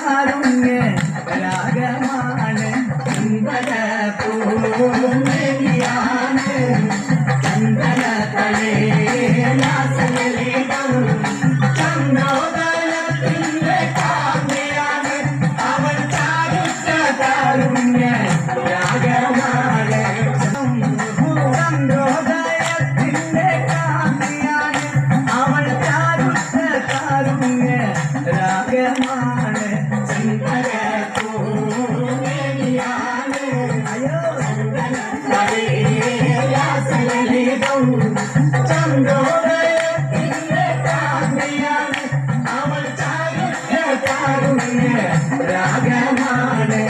കാരുണ്യ രാഗമാണ് ചന്ദന പൂമേനിയാണ് ചന്ദന തലേലാസലീതം ചന്ദ്രോദയത്തിന്റെ കാവ്യാണ് അവൾ ചാരുത്ത കാരുണ്യ രാഗമാണ് ചന്ദ്രോദയത്തിന്റെ കാവ്യാണ് അവൾ ചാരുത്ത കാരുണ്യ രാഗമാണ് ചന്ദന പൂമേനിയാണ് അയ്യോ ചന്ദ്രോദയത്തിന്റെ കാവ്യാണ് അവൾ ചാരുണ്യ രാഗമാണ്